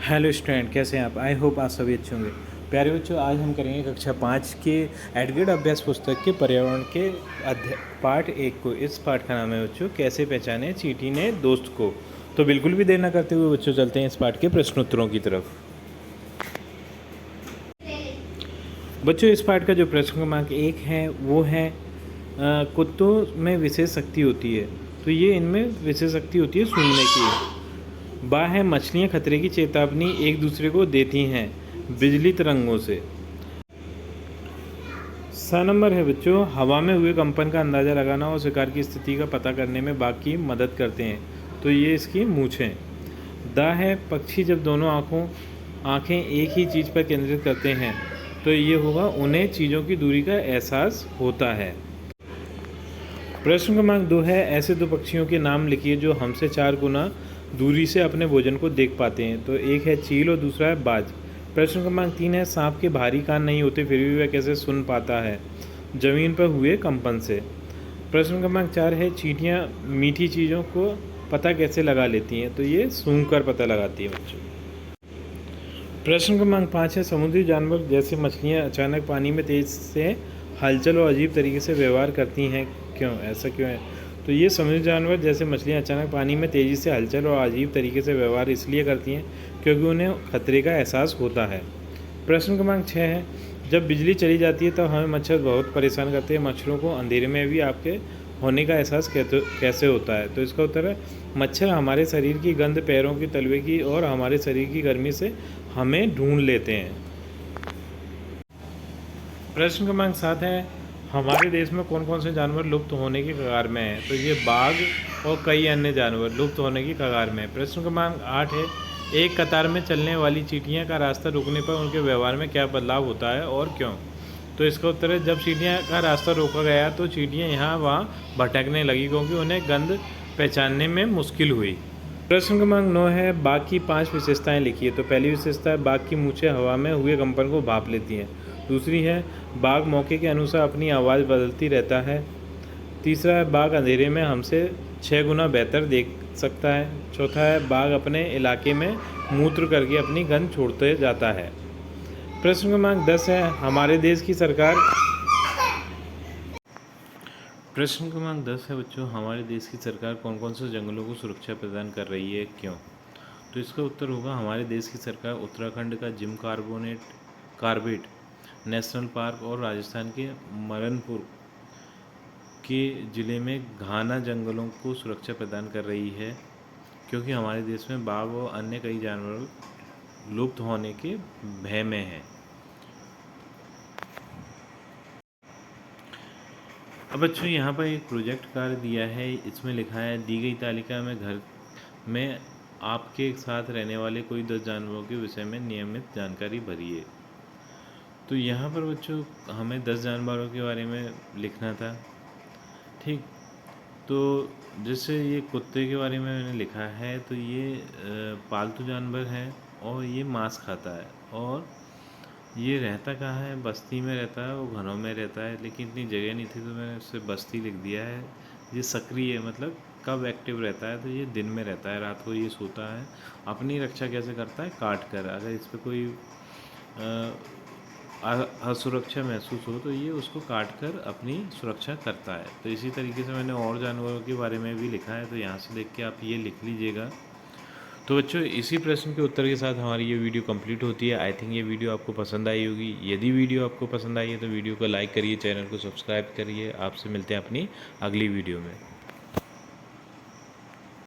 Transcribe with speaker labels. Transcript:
Speaker 1: Hello student, कैसे हैं आप? आई होप आप सभी अच्छे होंगे। प्यारे बच्चों, आज हम करेंगे कक्षा 5 के एडग्रेड अभ्यास पुस्तक के पर्यावरण के पाठ 1 को। इस पाठ का नाम है बच्चों, कैसे पहचाने चींटी ने दोस्त को। तो बिल्कुल भी देर न करते हुए बच्चों चलते हैं इस पाठ के प्रश्नोत्तरों की तरफ। बच्चों, इस पाठ का जो प्रश्न क्रमांक 1 है वो है कुत्तों में विशेष शक्ति होती है। तो ये इनमें विशेष शक्ति होती है सूंघने की। बा है, मछलियाँ खतरे की चेतावनी एक दूसरे को देती हैं बिजली तरंगों से। सा नंबर है बच्चों, हवा में हुए कंपन का अंदाज़ा लगाना और शिकार की स्थिति का पता करने में बाघ की मदद करते हैं। तो ये इसकी मूंछें। दा है, पक्षी जब दोनों आँखें एक ही चीज़ पर केंद्रित करते हैं तो ये होगा उन्हें चीज़ों की दूरी का एहसास होता है। प्रश्न क्रमांक 2 है, ऐसे दो पक्षियों के नाम लिखिए जो हमसे 4 गुना दूरी से अपने भोजन को देख पाते हैं। तो एक है चील और दूसरा है बाज। प्रश्न क्रमांक 3 है, सांप के भारी कान नहीं होते फिर भी वह कैसे सुन पाता है? जमीन पर हुए कंपन से। प्रश्न क्रमांक 4 है, चींटियाँ मीठी चीज़ों को पता कैसे लगा लेती हैं? तो ये सूंघ कर पता लगाती है बच्चों। प्रश्न क्रमांक 5 है, समुद्री जानवर जैसे मछलियाँ अचानक पानी में तेज से हलचल और अजीब तरीके से व्यवहार करती हैं, क्यों? ऐसा क्यों है? तो ये समुद्री जानवर जैसे मछलियाँ अचानक पानी में तेज़ी से हलचल और अजीब तरीके से व्यवहार इसलिए करती हैं क्योंकि उन्हें खतरे का एहसास होता है। प्रश्न क्रमांक 6 है, जब बिजली चली जाती है तब हमें मच्छर बहुत परेशान करते हैं। मच्छरों को अंधेरे में भी आपके होने का एहसास कैसे होता है? तो इसका उत्तर है, मच्छर हमारे शरीर की गंध, पैरों की तलवे की और हमारे शरीर की गर्मी से हमें ढूंढ लेते हैं। प्रश्न क्रमांक 7 है, हमारे देश में कौन कौन से जानवर लुप्त होने की कगार में हैं? तो ये बाघ और कई अन्य जानवर लुप्त होने की कगार में हैं। प्रश्न क्रमांक 8 है, एक कतार में चलने वाली चींटियां का रास्ता रुकने पर उनके व्यवहार में क्या बदलाव होता है और क्यों? तो इसका उत्तर है, जब चींटियां का रास्ता रोका गया तो चींटियां यहाँ वहाँ भटकने लगी क्योंकि उन्हें गंध पहचानने में मुश्किल हुई। प्रश्न क्रमांक 9 है, बाघ की 5 विशेषताएं लिखिए। तो पहली विशेषता है, बाघ की मूंछें हवा में हुए कंपन को भाप लेती हैं। दूसरी है, बाघ मौके के अनुसार अपनी आवाज़ बदलती रहता है। तीसरा है, बाघ अंधेरे में हमसे 6 गुना बेहतर देख सकता है। चौथा है, बाघ अपने इलाके में मूत्र करके अपनी गंध छोड़ते जाता है। प्रश्न क्रमांक 10 है, हमारे देश की सरकार। प्रश्न क्रमांक 10 है बच्चों, हमारे देश की सरकार कौन कौन से जंगलों को सुरक्षा प्रदान कर रही है, क्यों? तो इसका उत्तर होगा, हमारे देश की सरकार उत्तराखंड का जिम कार्बेट नेशनल पार्क और राजस्थान के मरनपुर के ज़िले में घाना जंगलों को सुरक्षा प्रदान कर रही है क्योंकि हमारे देश में बाघ और अन्य कई जानवर लुप्त होने के भय में हैं। अब बच्चों, यहाँ पर एक प्रोजेक्ट कार्य दिया है। इसमें लिखा है, दी गई तालिका में घर में आपके साथ रहने वाले कोई 10 जानवरों के विषय में नियमित जानकारी भरिए। तो यहाँ पर बच्चों हमें 10 जानवरों के बारे में लिखना था, ठीक। तो जैसे ये कुत्ते के बारे में मैंने लिखा है, तो ये पालतू जानवर है और ये मांस खाता है और ये रहता कहाँ है? बस्ती में रहता है, वो घरों में रहता है, लेकिन इतनी जगह नहीं थी तो मैंने उससे बस्ती लिख दिया है। ये सक्रिय है, मतलब कब एक्टिव रहता है? तो ये दिन में रहता है, रात को ये सोता है। अपनी रक्षा कैसे करता है? काट कर। अगर इस पर कोई असुरक्षा महसूस हो तो ये उसको काट कर अपनी सुरक्षा करता है। तो इसी तरीके से मैंने और जानवरों के बारे में भी लिखा है, तो यहाँ से देख के आप ये लिख लीजिएगा। तो बच्चों, इसी प्रश्न के उत्तर के साथ हमारी ये वीडियो कंप्लीट होती है। आई थिंक ये वीडियो आपको पसंद आई होगी। यदि वीडियो आपको पसंद आई है तो वीडियो को लाइक करिए, चैनल को सब्सक्राइब करिए। आपसे मिलते हैं अपनी अगली वीडियो में।